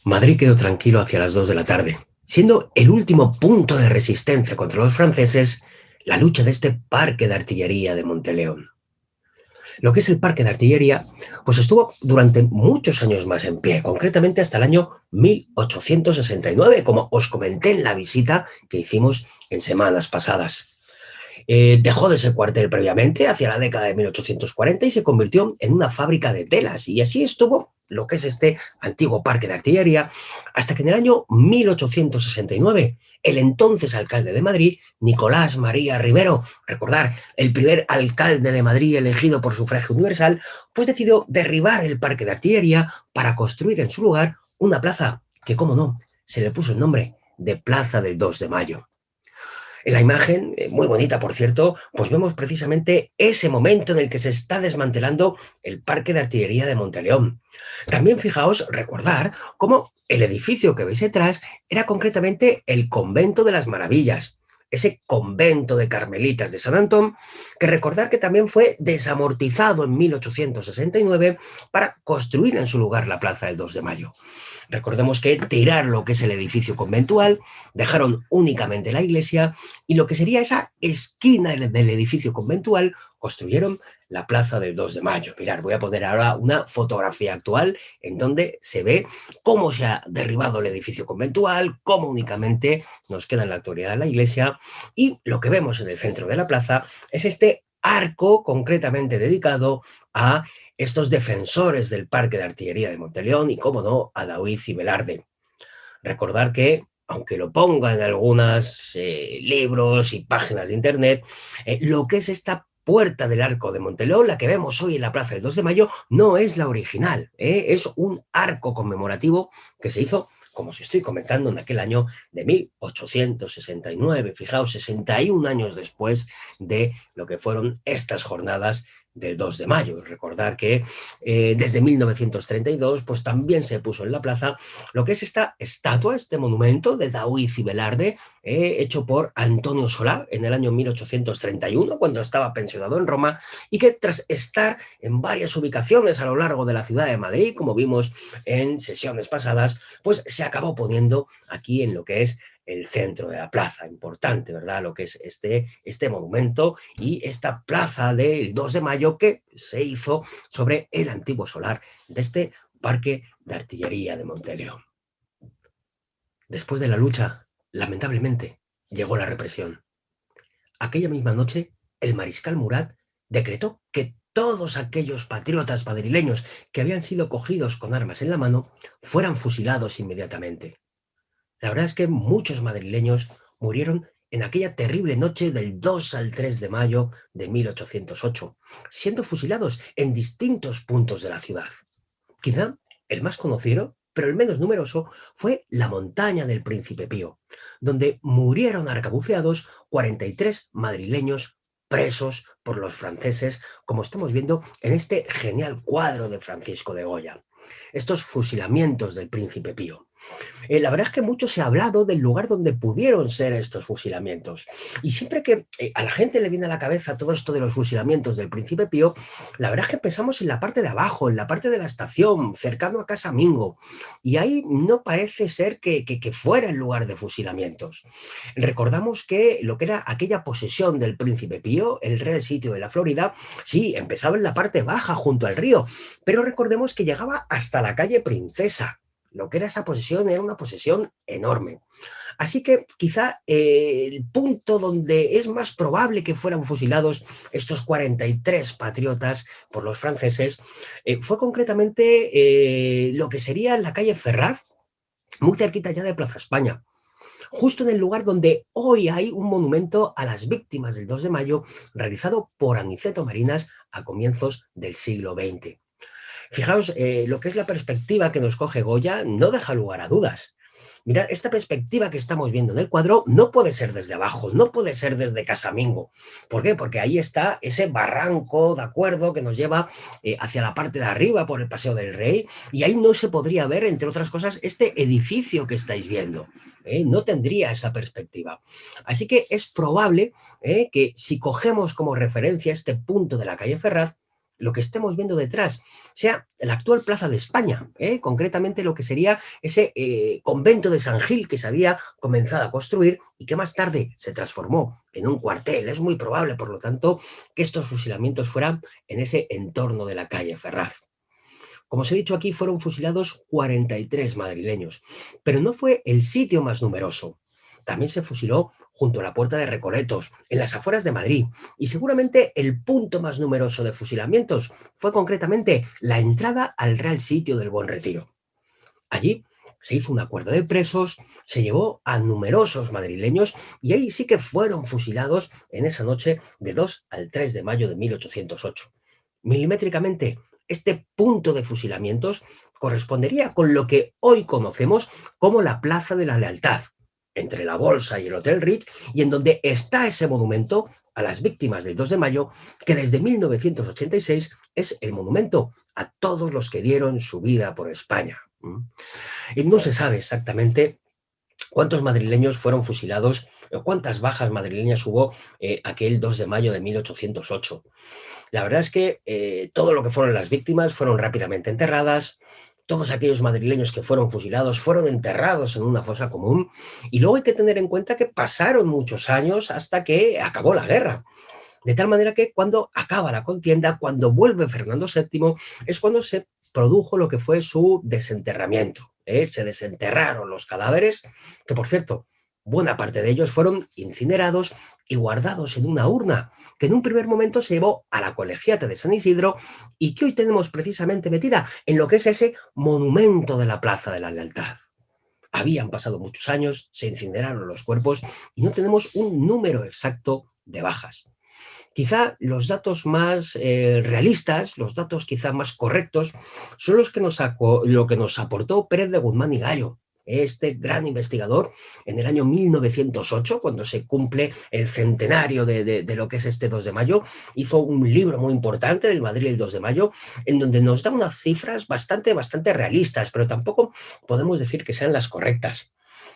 Madrid quedó tranquilo hacia las 2 de la tarde, siendo el último punto de resistencia contra los franceses la lucha de este parque de artillería de Monteleón. Lo que es el parque de artillería, pues estuvo durante muchos años más en pie, concretamente hasta el año 1869, como os comenté en la visita que hicimos en semanas pasadas. Dejó de ser cuartel previamente, hacia la década de 1840, y se convirtió en una fábrica de telas, y así estuvo lo que es este antiguo parque de artillería, hasta que en el año 1869 el entonces alcalde de Madrid, Nicolás María Rivero, recordar, el primer alcalde de Madrid elegido por sufragio universal, pues decidió derribar el parque de artillería para construir en su lugar una plaza que, cómo no, se le puso el nombre de Plaza del 2 de Mayo. En la imagen, muy bonita por cierto, pues vemos precisamente ese momento en el que se está desmantelando el parque de artillería de Monteleón. También fijaos, recordar cómo el edificio que veis detrás era concretamente el Convento de las Maravillas, ese convento de carmelitas de San Antón, que recordar que también fue desamortizado en 1869 para construir en su lugar la Plaza del 2 de Mayo. Recordemos que tirar lo que es el edificio conventual, dejaron únicamente la iglesia, y lo que sería esa esquina del edificio conventual construyeron la plaza del 2 de mayo. Mirad, voy a poner ahora una fotografía actual en donde se ve cómo se ha derribado el edificio conventual, cómo únicamente nos queda en la actualidad la iglesia, y lo que vemos en el centro de la plaza es este arco concretamente dedicado a estos defensores del Parque de Artillería de Monteleón y, cómo no, a Daoiz y Velarde. Recordar que, aunque lo ponga en algunos libros y páginas de internet, lo que es esta puerta del Arco de Monteleón, la que vemos hoy en la Plaza del 2 de Mayo, no es la original, es un arco conmemorativo que se hizo, como os estoy comentando, en aquel año de 1869, fijaos, 61 años después de lo que fueron estas jornadas del 2 de mayo. Recordar que desde 1932 pues también se puso en la plaza lo que es esta estatua, este monumento de Daoiz y Velarde, hecho por Antonio Solá en el año 1831, cuando estaba pensionado en Roma, y que tras estar en varias ubicaciones a lo largo de la ciudad de Madrid, como vimos en sesiones pasadas, pues se acabó poniendo aquí en lo que es el centro de la plaza. Importante, ¿verdad? Lo que es este monumento y esta plaza del 2 de mayo que se hizo sobre el antiguo solar de este Parque de Artillería de Monteleón. Después de la lucha, lamentablemente, llegó la represión. Aquella misma noche, el mariscal Murat decretó que todos aquellos patriotas madrileños que habían sido cogidos con armas en la mano fueran fusilados inmediatamente. La verdad es que muchos madrileños murieron en aquella terrible noche del 2 al 3 de mayo de 1808, siendo fusilados en distintos puntos de la ciudad. Quizá el más conocido, pero el menos numeroso, fue la montaña del Príncipe Pío, donde murieron arcabuceados 43 madrileños presos por los franceses, como estamos viendo en este genial cuadro de Francisco de Goya. Estos fusilamientos del Príncipe Pío. La verdad es que mucho se ha hablado del lugar donde pudieron ser estos fusilamientos. Y siempre que a la gente le viene a la cabeza todo esto de los fusilamientos del Príncipe Pío, la verdad es que pensamos en la parte de abajo, en la parte de la estación, cercano a Casa Mingo. Y ahí no parece ser que fuera el lugar de fusilamientos. Recordamos que lo que era aquella posesión del Príncipe Pío, el Real Sitio de la Florida, sí, empezaba en la parte baja junto al río, pero recordemos que llegaba hasta la calle Princesa. Lo que era esa posesión era una posesión enorme. Así que quizá el punto donde es más probable que fueran fusilados estos 43 patriotas por los franceses fue concretamente lo que sería la calle Ferraz, muy cerquita ya de Plaza España, justo en el lugar donde hoy hay un monumento a las víctimas del 2 de mayo realizado por Aniceto Marinas a comienzos del siglo XX. Fijaos, lo que es la perspectiva que nos coge Goya no deja lugar a dudas. Mirad, esta perspectiva que estamos viendo en el cuadro no puede ser desde abajo, no puede ser desde Casamingo. ¿Por qué? Porque ahí está ese barranco, ¿de acuerdo?, que nos lleva hacia la parte de arriba por el Paseo del Rey, y ahí no se podría ver, entre otras cosas, este edificio que estáis viendo. No tendría esa perspectiva. Así que es probable que si cogemos como referencia este punto de la calle Ferraz, lo que estemos viendo detrás sea la actual Plaza de España, concretamente lo que sería ese convento de San Gil que se había comenzado a construir y que más tarde se transformó en un cuartel. Es muy probable, por lo tanto, que estos fusilamientos fueran en ese entorno de la calle Ferraz. Como os he dicho aquí, fueron fusilados 43 madrileños, pero no fue el sitio más numeroso. También se fusiló junto a la Puerta de Recoletos, en las afueras de Madrid, y seguramente el punto más numeroso de fusilamientos fue concretamente la entrada al Real Sitio del Buen Retiro. Allí se hizo un acuerdo de presos, se llevó a numerosos madrileños y ahí sí que fueron fusilados en esa noche de 2 al 3 de mayo de 1808. Milimétricamente, este punto de fusilamientos correspondería con lo que hoy conocemos como la Plaza de la Lealtad, entre la Bolsa y el Hotel Ritz, y en donde está ese monumento a las víctimas del 2 de mayo, que desde 1986 es el monumento a todos los que dieron su vida por España. Y no se sabe exactamente cuántos madrileños fueron fusilados, o cuántas bajas madrileñas hubo aquel 2 de mayo de 1808. La verdad es que todo lo que fueron las víctimas fueron rápidamente enterradas. Todos aquellos madrileños que fueron fusilados fueron enterrados en una fosa común, y luego hay que tener en cuenta que pasaron muchos años hasta que acabó la guerra. De tal manera que cuando acaba la contienda, cuando vuelve Fernando VII, es cuando se produjo lo que fue su desenterramiento. Se desenterraron los cadáveres, que por cierto, buena parte de ellos fueron incinerados y guardados en una urna, que en un primer momento se llevó a la Colegiata de San Isidro y que hoy tenemos precisamente metida en lo que es ese monumento de la Plaza de la Lealtad. Habían pasado muchos años, se incineraron los cuerpos y no tenemos un número exacto de bajas. Quizá los datos más realistas, los datos quizá más correctos, son lo que nos aportó Pérez de Guzmán y Gallo, este gran investigador, en el año 1908, cuando se cumple el centenario de lo que es este 2 de mayo, hizo un libro muy importante del Madrid el 2 de mayo, en donde nos da unas cifras bastante realistas, pero tampoco podemos decir que sean las correctas.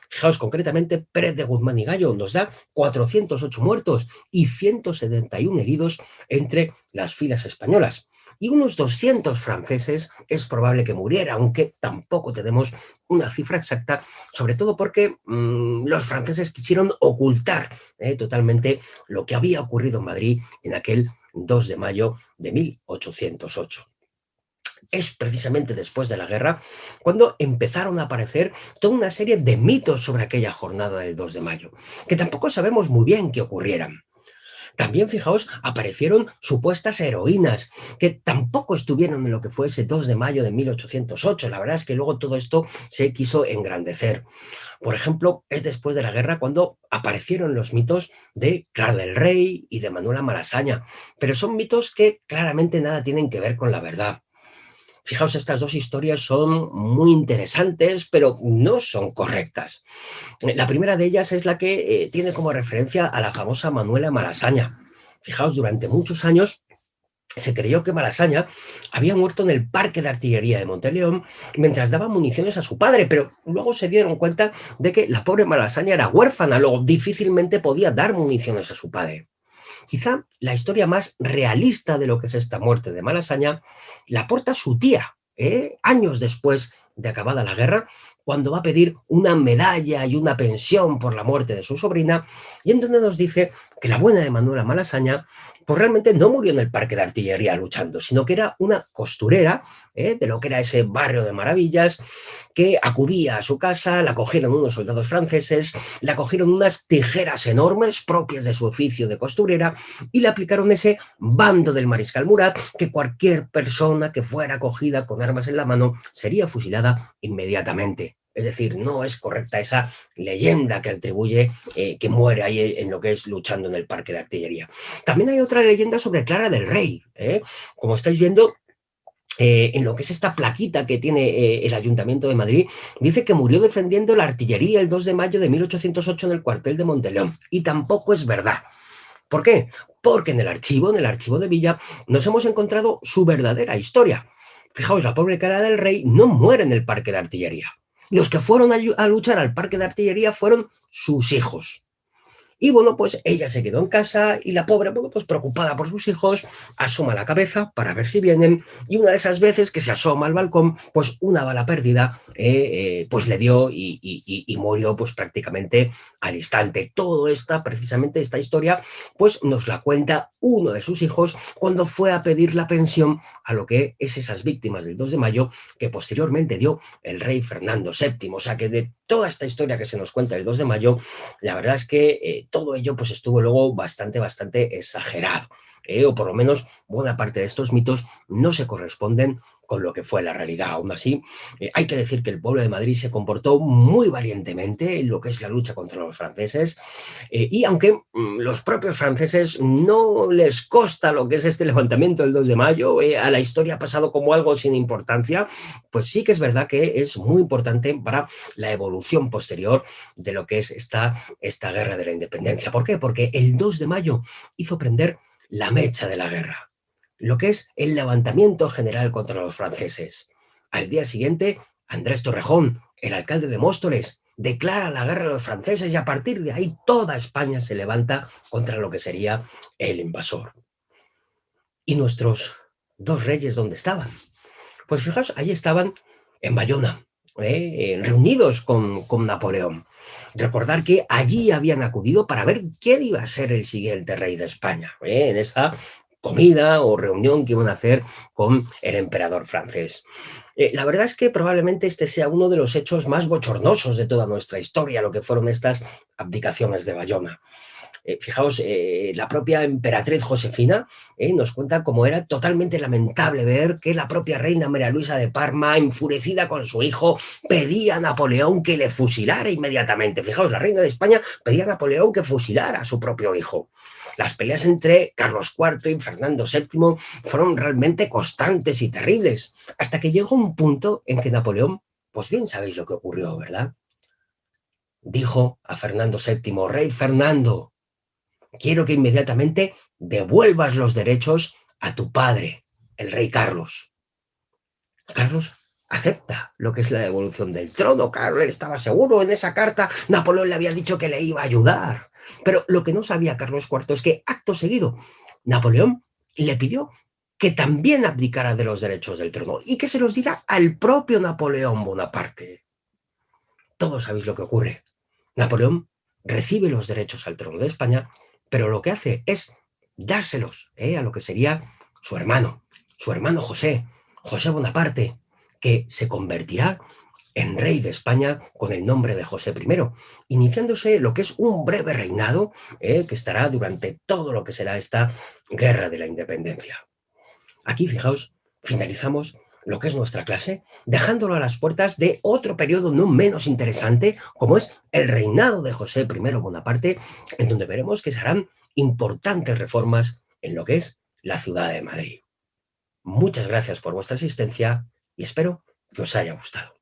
Fijaos, concretamente, Pérez de Guzmán y Gallo nos da 408 muertos y 171 heridos entre las filas españolas. Y unos 200 franceses es probable que murieran, aunque tampoco tenemos una cifra exacta, sobre todo porque los franceses quisieron ocultar totalmente lo que había ocurrido en Madrid en aquel 2 de mayo de 1808. Es precisamente después de la guerra cuando empezaron a aparecer toda una serie de mitos sobre aquella jornada del 2 de mayo, que tampoco sabemos muy bien qué ocurrieran. También, fijaos, aparecieron supuestas heroínas que tampoco estuvieron en lo que fue ese 2 de mayo de 1808. La verdad es que luego todo esto se quiso engrandecer. Por ejemplo, es después de la guerra cuando aparecieron los mitos de Clara del Rey y de Manuela Malasaña, pero son mitos que claramente nada tienen que ver con la verdad. Fijaos, estas dos historias son muy interesantes, pero no son correctas. La primera de ellas es la que tiene como referencia a la famosa Manuela Malasaña. Fijaos, durante muchos años se creyó que Malasaña había muerto en el parque de artillería de Monteleón mientras daba municiones a su padre, pero luego se dieron cuenta de que la pobre Malasaña era huérfana, luego difícilmente podía dar municiones a su padre. Quizá la historia más realista de lo que es esta muerte de Malasaña la aporta su tía, años después de acabada la guerra, cuando va a pedir una medalla y una pensión por la muerte de su sobrina, y en donde nos dice que la buena de Manuela Malasaña pues realmente no murió en el parque de artillería luchando, sino que era una costurera de lo que era ese barrio de maravillas, que acudía a su casa, la cogieron unos soldados franceses, la cogieron unas tijeras enormes propias de su oficio de costurera y le aplicaron ese bando del mariscal Murat, que cualquier persona que fuera cogida con armas en la mano sería fusilada inmediatamente. Es decir, no es correcta esa leyenda que atribuye que muere ahí en lo que es luchando en el parque de artillería. También hay otra leyenda sobre Clara del Rey. Como estáis viendo, en lo que es esta plaquita que tiene el Ayuntamiento de Madrid, dice que murió defendiendo la artillería el 2 de mayo de 1808 en el cuartel de Monteleón. Y tampoco es verdad. ¿Por qué? Porque en el archivo de Villa, nos hemos encontrado su verdadera historia. Fijaos, la pobre Clara del Rey no muere en el parque de artillería. Los que fueron a luchar al parque de artillería fueron sus hijos. Y bueno, pues ella se quedó en casa y la pobre, bueno, pues preocupada por sus hijos, asoma la cabeza para ver si vienen y una de esas veces que se asoma al balcón, pues una bala perdida pues le dio y murió pues prácticamente al instante. Todo esta, precisamente esta historia, pues nos la cuenta uno de sus hijos cuando fue a pedir la pensión a lo que es esas víctimas del 2 de mayo que posteriormente dio el rey Fernando VII. O sea que de toda esta historia que se nos cuenta el 2 de mayo, la verdad es que todo ello pues estuvo luego bastante exagerado. O por lo menos buena parte de estos mitos no se corresponden con lo que fue la realidad. Aún así, hay que decir que el pueblo de Madrid se comportó muy valientemente en lo que es la lucha contra los franceses, y aunque los propios franceses no les consta lo que es este levantamiento del 2 de mayo, a la historia ha pasado como algo sin importancia, pues sí que es verdad que es muy importante para la evolución posterior de lo que es esta guerra de la independencia. ¿Por qué? Porque el 2 de mayo hizo prender la mecha de la guerra, lo que es el levantamiento general contra los franceses. Al día siguiente, Andrés Torrejón, el alcalde de Móstoles, declara la guerra a los franceses y a partir de ahí toda España se levanta contra lo que sería el invasor. ¿Y nuestros dos reyes dónde estaban? Pues fijaos, ahí estaban en Bayona, reunidos con Napoleón. Recordar que allí habían acudido para ver quién iba a ser el siguiente rey de España, en esa comida o reunión que iban a hacer con el emperador francés. La verdad es que probablemente este sea uno de los hechos más bochornosos de toda nuestra historia, lo que fueron estas abdicaciones de Bayona. Fijaos, la propia emperatriz Josefina nos cuenta cómo era totalmente lamentable ver que la propia reina María Luisa de Parma, enfurecida con su hijo, pedía a Napoleón que le fusilara inmediatamente. Fijaos, la reina de España pedía a Napoleón que fusilara a su propio hijo. Las peleas entre Carlos IV y Fernando VII fueron realmente constantes y terribles, hasta que llegó un punto en que Napoleón, pues bien sabéis lo que ocurrió, ¿verdad? Dijo a Fernando VII, rey Fernando, quiero que inmediatamente devuelvas los derechos a tu padre, el rey Carlos. Carlos acepta lo que es la devolución del trono. Carlos estaba seguro en esa carta. Napoleón le había dicho que le iba a ayudar. Pero lo que no sabía Carlos IV es que acto seguido Napoleón le pidió que también abdicara de los derechos del trono y que se los diera al propio Napoleón Bonaparte. Todos sabéis lo que ocurre. Napoleón recibe los derechos al trono de España, pero lo que hace es dárselos a lo que sería su hermano José, José Bonaparte, que se convertirá en rey de España con el nombre de José I, iniciándose lo que es un breve reinado que estará durante todo lo que será esta guerra de la independencia. Aquí, fijaos, finalizamos lo que es nuestra clase, dejándolo a las puertas de otro periodo no menos interesante, como es el reinado de José I Bonaparte, en donde veremos que se harán importantes reformas en lo que es la ciudad de Madrid. Muchas gracias por vuestra asistencia y espero que os haya gustado.